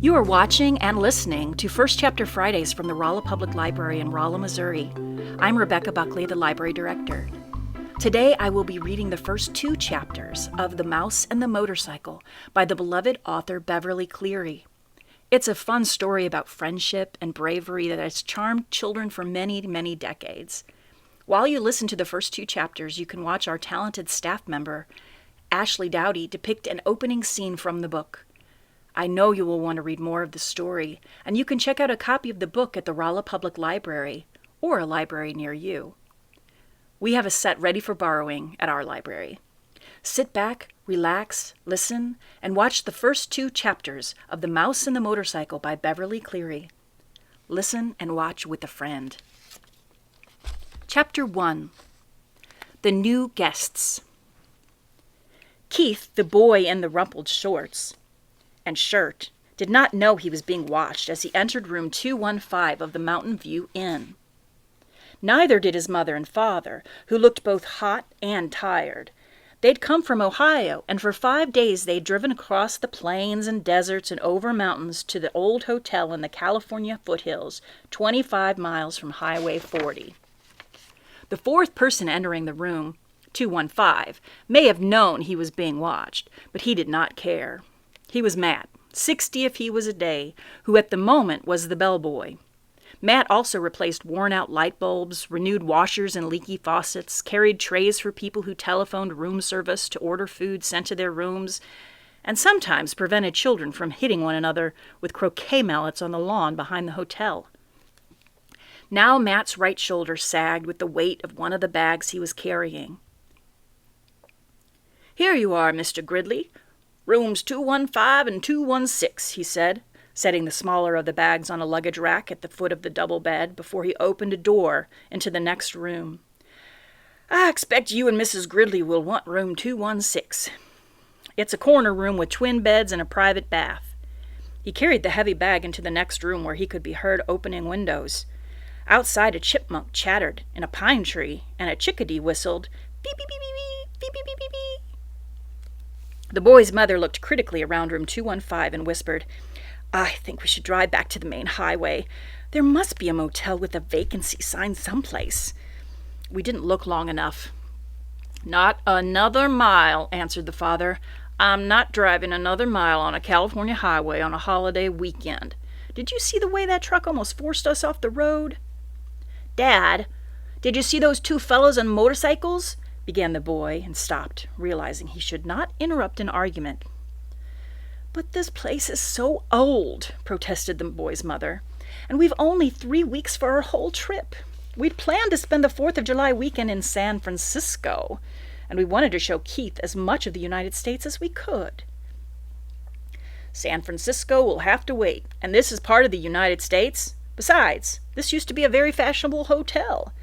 You are watching and listening to First Chapter Fridays from the Rolla Public Library in Rolla, Missouri. I'm Rebecca Buckley, the Library Director. Today I will be reading the first 2 chapters of The Mouse and the Motorcycle by the beloved author Beverly Cleary. It's a fun story about friendship and bravery that has charmed children for many, many decades. While you listen to the first 2 chapters, you can watch our talented staff member, Ashley Dowdy, depict an opening scene from the book. I know you will want to read more of the story, and you can check out a copy of the book at the Rolla Public Library or a library near you. We have a set ready for borrowing at our library. Sit back, relax, listen, and watch the first 2 chapters of The Mouse and the Motorcycle by Beverly Cleary. Listen and watch with a friend. Chapter 1. The New Guests. Keith, the boy in the rumpled shorts and shirt, did not know he was being watched as he entered room 215 of the Mountain View Inn. Neither did his mother and father, who looked both hot and tired. They'd come from Ohio, and for 5 days they'd driven across the plains and deserts and over mountains to the old hotel in the California foothills, 25 miles from Highway 40. The 4th person entering the room, 215, may have known he was being watched, but he did not care. He was Matt, 60 if he was a day, who at the moment was the bellboy. Matt also replaced worn-out light bulbs, renewed washers and leaky faucets, carried trays for people who telephoned room service to order food sent to their rooms, and sometimes prevented children from hitting one another with croquet mallets on the lawn behind the hotel. Now Matt's right shoulder sagged with the weight of one of the bags he was carrying. "Here you are, Mr. Gridley. Rooms 215 and 216, he said, setting the smaller of the bags on a luggage rack at the foot of the double bed before he opened a door into the next room. "I expect you and Mrs. Gridley will want room 216. It's a corner room with twin beds and a private bath." He carried the heavy bag into the next room where he could be heard opening windows. Outside, a chipmunk chattered in a pine tree, and a chickadee whistled, "Beep, beep, beep, beep, beep, beep, beep, beep, beep." The boy's mother looked critically around room 215 and whispered, "I think we should drive back to the main highway. There must be a motel with a vacancy sign someplace." We didn't look long enough. "Not another mile," answered the father. "I'm not driving another mile on a California highway on a holiday weekend. Did you see the way that truck almost forced us off the road?" "Dad, did you see those 2 fellows on motorcycles?" began the boy, and stopped, realizing he should not interrupt an argument. "But this place is so old," protested the boy's mother, "and we've only 3 weeks for our whole trip. We'd planned to spend the 4th of July weekend in San Francisco, and we wanted to show Keith as much of the United States as we could." "San Francisco will have to wait, and this is part of the United States. Besides, this used to be a very fashionable hotel,"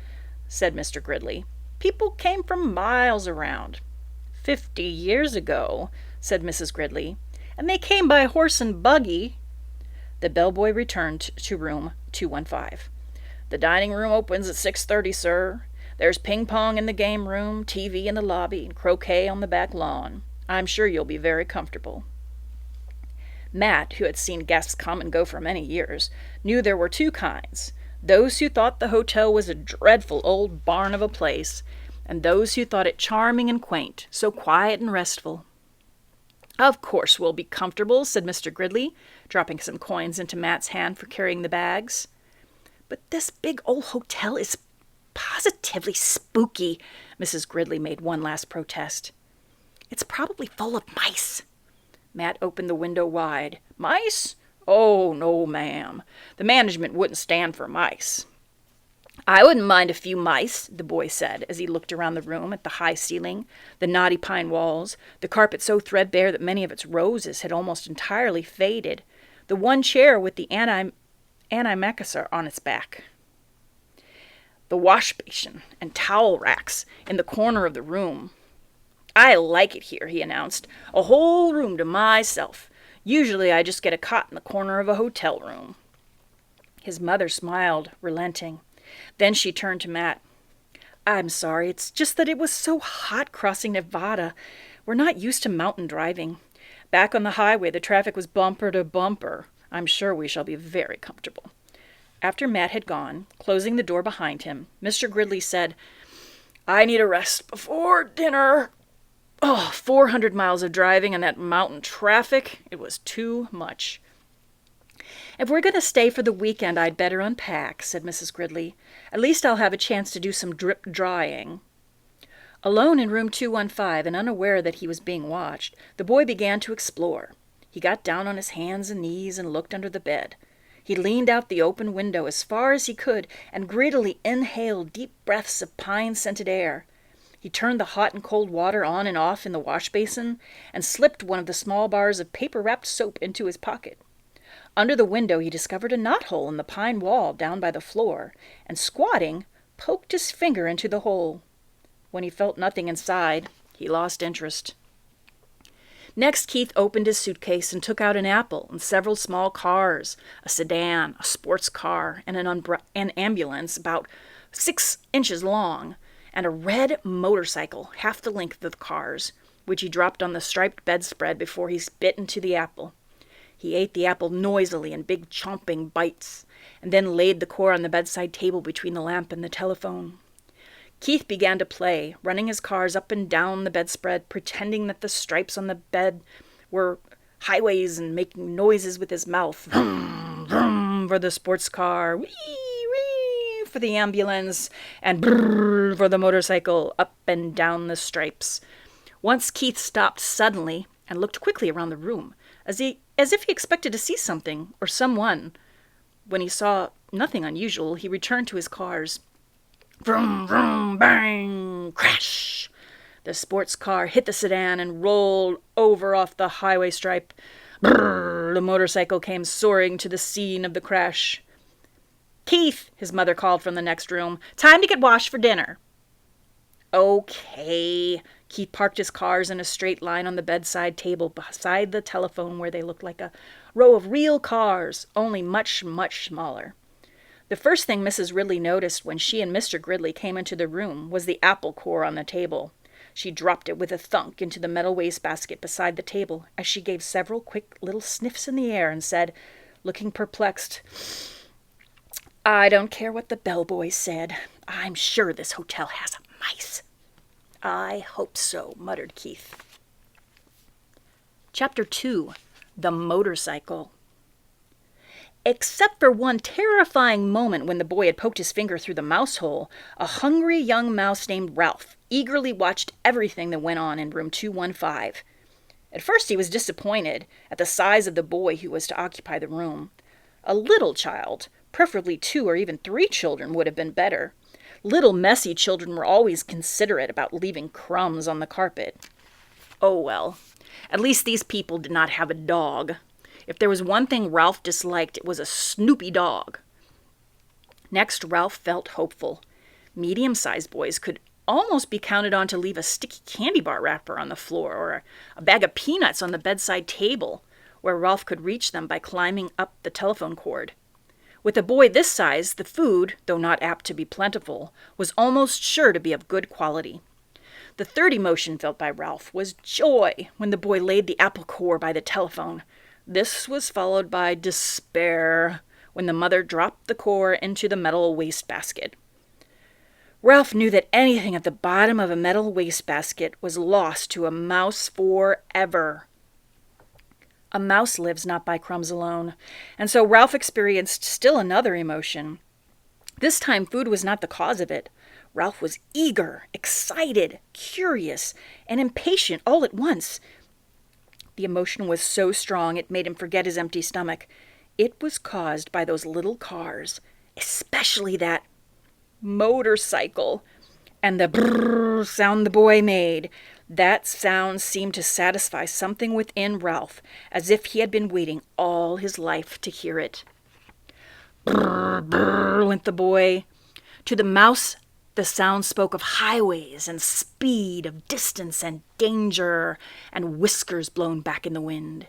said Mr. Gridley. "People came from miles around." 50 years ago," said Mrs. Gridley, "and they came by horse and buggy." The bellboy returned to room 215. "The dining room opens at 6:30, sir. There's ping-pong in the game room, TV in the lobby, and croquet on the back lawn. I'm sure you'll be very comfortable." Matt, who had seen guests come and go for many years, knew there were 2 kinds: those who thought the hotel was a dreadful old barn of a place, and those who thought it charming and quaint, so quiet and restful. "Of course we'll be comfortable," said Mr. Gridley, dropping some coins into Matt's hand for carrying the bags. "But this big old hotel is positively spooky," Mrs. Gridley made one last protest. "It's probably full of mice." Matt opened the window wide. "Mice? Oh, no, ma'am. The management wouldn't stand for mice." "I wouldn't mind a few mice," the boy said as he looked around the room at the high ceiling, the knotty pine walls, the carpet so threadbare that many of its roses had almost entirely faded, the one chair with the antimacassar on its back, the wash basin and towel racks in the corner of the room. "I like it here," he announced. "A whole room to myself. Usually I just get a cot in the corner of a hotel room." His mother smiled, relenting. Then she turned to Matt. "I'm sorry, it's just that it was so hot crossing Nevada. We're not used to mountain driving. Back on the highway, the traffic was bumper to bumper. I'm sure we shall be very comfortable." After Matt had gone, closing the door behind him, Mr. Gridley said, "I need a rest before dinner. Oh, 400 miles of driving and that mountain traffic. It was too much." "If we're going to stay for the weekend, I'd better unpack," said Mrs. Gridley. "At least I'll have a chance to do some drip drying." Alone in room 215 and unaware that he was being watched, the boy began to explore. He got down on his hands and knees and looked under the bed. He leaned out the open window as far as he could and greedily inhaled deep breaths of pine-scented air. He turned the hot and cold water on and off in the wash basin and slipped one of the small bars of paper-wrapped soap into his pocket. Under the window he discovered a knothole in the pine wall down by the floor, and squatting, poked his finger into the hole. When he felt nothing inside, he lost interest. Next, Keith opened his suitcase and took out an apple and several small cars, a sedan, a sports car, and an ambulance about 6 inches long, and a red motorcycle half the length of the cars, which he dropped on the striped bedspread before he bit into the apple. He ate the apple noisily in big chomping bites, and then laid the core on the bedside table between the lamp and the telephone. Keith began to play, running his cars up and down the bedspread, pretending that the stripes on the bed were highways and making noises with his mouth. Vroom, vroom for the sports car, wee, wee for the ambulance, and brrr for the motorcycle up and down the stripes. Once Keith stopped suddenly and looked quickly around the room, as if he expected to see something or someone. When he saw nothing unusual, he returned to his cars. Vroom, vroom, bang, crash! The sports car hit the sedan and rolled over off the highway stripe. Brrr! The motorcycle came soaring to the scene of the crash. "Keith," his mother called from the next room, "time to get washed for dinner." "Okay." Keith parked his cars in a straight line on the bedside table beside the telephone where they looked like a row of real cars, only much, much smaller. The first thing Mrs. Ridley noticed when she and Mr. Gridley came into the room was the apple core on the table. She dropped it with a thunk into the metal wastebasket beside the table as she gave several quick little sniffs in the air and said, looking perplexed, "I don't care what the bellboy said. I'm sure this hotel has mice." "I hope so," muttered Keith. Chapter 2. The Motorcycle. Except for one terrifying moment when the boy had poked his finger through the mouse hole, a hungry young mouse named Ralph eagerly watched everything that went on in room 215. At first he was disappointed at the size of the boy who was to occupy the room. A little child, preferably 2 or even 3 children, would have been better. Little messy children were always considerate about leaving crumbs on the carpet. Oh well, at least these people did not have a dog. If there was one thing Ralph disliked, it was a snoopy dog. Next, Ralph felt hopeful. Medium-sized boys could almost be counted on to leave a sticky candy bar wrapper on the floor or a bag of peanuts on the bedside table, where Ralph could reach them by climbing up the telephone cord. With a boy this size, the food, though not apt to be plentiful, was almost sure to be of good quality. The third emotion felt by Ralph was joy when the boy laid the apple core by the telephone. This was followed by despair when the mother dropped the core into the metal wastebasket. Ralph knew that anything at the bottom of a metal wastebasket was lost to a mouse forever. A mouse lives not by crumbs alone, and so Ralph experienced still another emotion. This time food was not the cause of it. Ralph was eager, excited, curious, and impatient all at once. The emotion was so strong it made him forget his empty stomach. It was caused by those little cars, especially that motorcycle, and the brrr sound the boy made. That sound seemed to satisfy something within Ralph, as if he had been waiting all his life to hear it. Brrr, brrr, went the boy. To the mouse, the sound spoke of highways and speed, of distance and danger, and whiskers blown back in the wind.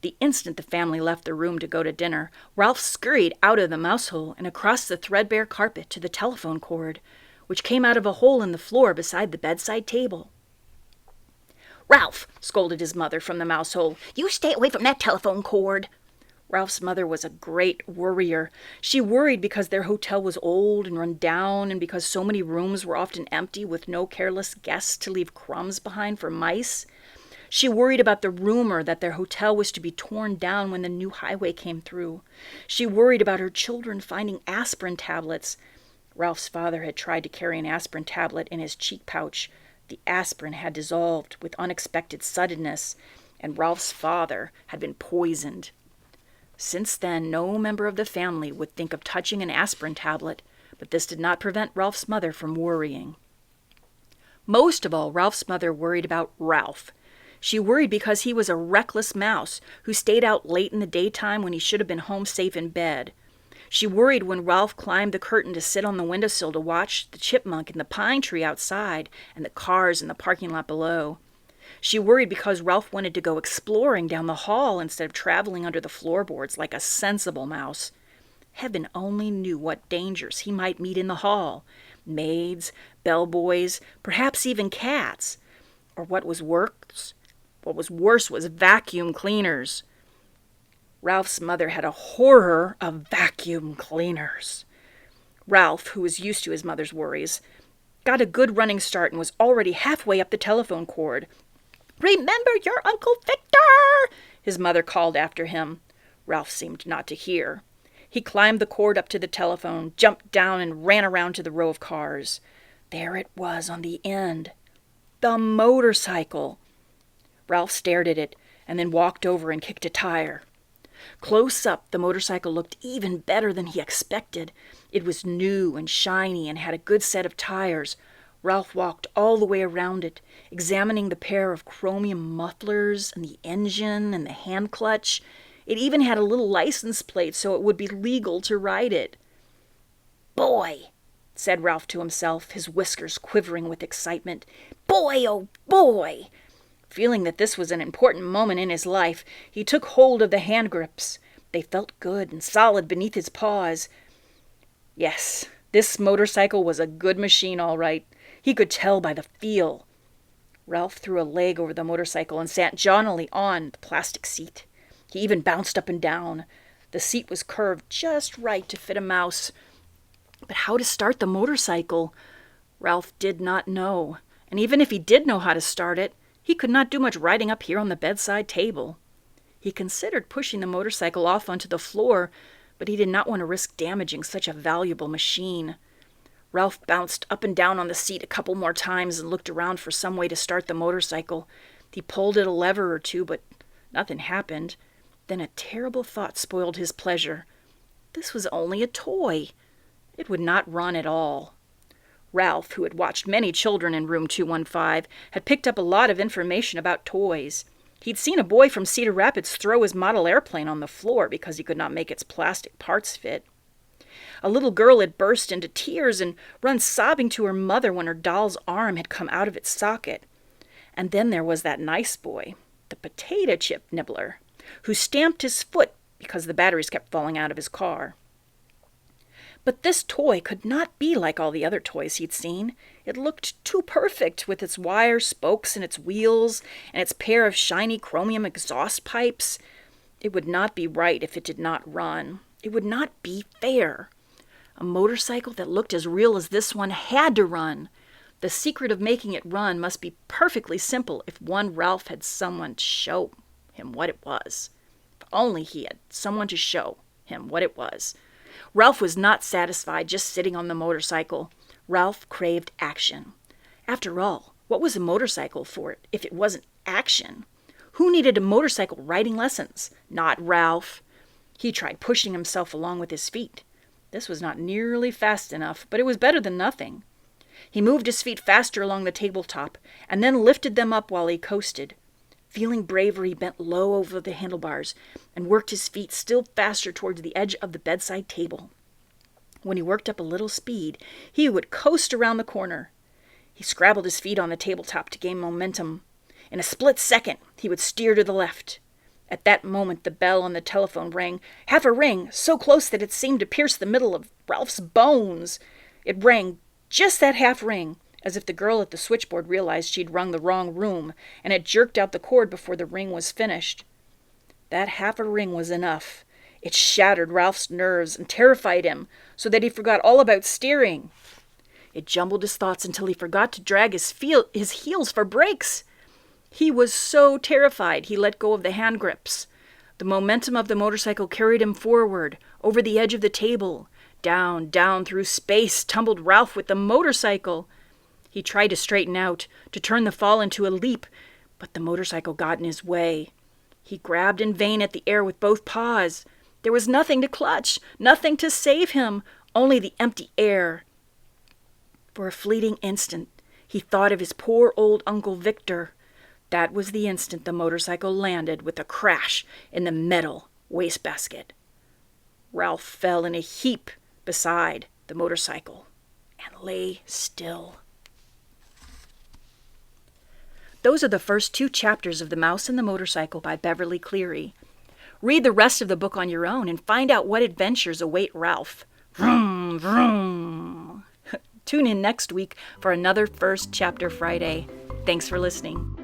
The instant the family left the room to go to dinner, Ralph scurried out of the mouse hole and across the threadbare carpet to the telephone cord, which came out of a hole in the floor beside the bedside table. "Ralph," scolded his mother from the mouse hole, "you stay away from that telephone cord." Ralph's mother was a great worrier. She worried because their hotel was old and run down, and because so many rooms were often empty with no careless guests to leave crumbs behind for mice. She worried about the rumor that their hotel was to be torn down when the new highway came through. She worried about her children finding aspirin tablets. Ralph's father had tried to carry an aspirin tablet in his cheek pouch. The aspirin had dissolved with unexpected suddenness, and Ralph's father had been poisoned. Since then, no member of the family would think of touching an aspirin tablet, but this did not prevent Ralph's mother from worrying. Most of all, Ralph's mother worried about Ralph. She worried because he was a reckless mouse who stayed out late in the daytime when he should have been home safe in bed. She worried when Ralph climbed the curtain to sit on the windowsill to watch the chipmunk in the pine tree outside and the cars in the parking lot below. She worried because Ralph wanted to go exploring down the hall instead of traveling under the floorboards like a sensible mouse. Heaven only knew what dangers he might meet in the hall. Maids, bellboys, perhaps even cats. Or what was worse was vacuum cleaners. Ralph's mother had a horror of vacuum cleaners. Ralph, who was used to his mother's worries, got a good running start and was already halfway up the telephone cord. "Remember your Uncle Victor!" his mother called after him. Ralph seemed not to hear. He climbed the cord up to the telephone, jumped down, and ran around to the row of cars. There it was on the end. The motorcycle. Ralph stared at it and then walked over and kicked a tire. Close up, the motorcycle looked even better than he expected. It was new and shiny and had a good set of tires. Ralph walked all the way around it, examining the pair of chromium mufflers and the engine and the hand clutch. It even had a little license plate so it would be legal to ride it. "Boy," said Ralph to himself, his whiskers quivering with excitement. "Boy, oh boy!" Feeling that this was an important moment in his life, he took hold of the hand grips. They felt good and solid beneath his paws. Yes, this motorcycle was a good machine, all right. He could tell by the feel. Ralph threw a leg over the motorcycle and sat jauntily on the plastic seat. He even bounced up and down. The seat was curved just right to fit a mouse. But how to start the motorcycle? Ralph did not know. And even if he did know how to start it, he could not do much riding up here on the bedside table. He considered pushing the motorcycle off onto the floor, but he did not want to risk damaging such a valuable machine. Ralph bounced up and down on the seat a couple more times and looked around for some way to start the motorcycle. He pulled at a lever or two, but nothing happened. Then a terrible thought spoiled his pleasure. This was only a toy. It would not run at all. Ralph, who had watched many children in room 215, had picked up a lot of information about toys. He'd seen a boy from Cedar Rapids throw his model airplane on the floor because he could not make its plastic parts fit. A little girl had burst into tears and run sobbing to her mother when her doll's arm had come out of its socket. And then there was that nice boy, the potato chip nibbler, who stamped his foot because the batteries kept falling out of his car. But this toy could not be like all the other toys he'd seen. It looked too perfect with its wire spokes and its wheels and its pair of shiny chromium exhaust pipes. It would not be right if it did not run. It would not be fair. A motorcycle that looked as real as this one had to run. The secret of making it run must be perfectly simple if one Ralph had someone to show him what it was. If only he had someone to show him what it was. Ralph was not satisfied just sitting on the motorcycle. Ralph craved action. After all, what was a motorcycle for if it wasn't action? Who needed a motorcycle riding lessons? Not Ralph. He tried pushing himself along with his feet. This was not nearly fast enough, but it was better than nothing. He moved his feet faster along the tabletop, and then lifted them up while he coasted. Feeling braver, he bent low over the handlebars and worked his feet still faster towards the edge of the bedside table. When he worked up a little speed, he would coast around the corner. He scrabbled his feet on the tabletop to gain momentum. In a split second, he would steer to the left. At that moment, the bell on the telephone rang, half a ring, so close that it seemed to pierce the middle of Ralph's bones. It rang just that half ring, as if the girl at the switchboard realized she'd rung the wrong room, and had jerked out the cord before the ring was finished. That half a ring was enough. It shattered Ralph's nerves and terrified him so that he forgot all about steering. It jumbled his thoughts until he forgot to drag his heels for brakes. He was so terrified he let go of the hand grips. The momentum of the motorcycle carried him forward, over the edge of the table. Down, down through space tumbled Ralph with the motorcycle. He tried to straighten out, to turn the fall into a leap, but the motorcycle got in his way. He grabbed in vain at the air with both paws. There was nothing to clutch, nothing to save him, only the empty air. For a fleeting instant, he thought of his poor old Uncle Victor. That was the instant the motorcycle landed with a crash in the metal wastebasket. Ralph fell in a heap beside the motorcycle and lay still. Those are the first 2 chapters of The Mouse and the Motorcycle by Beverly Cleary. Read the rest of the book on your own and find out what adventures await Ralph. Vroom, vroom. Tune in next week for another First Chapter Friday. Thanks for listening.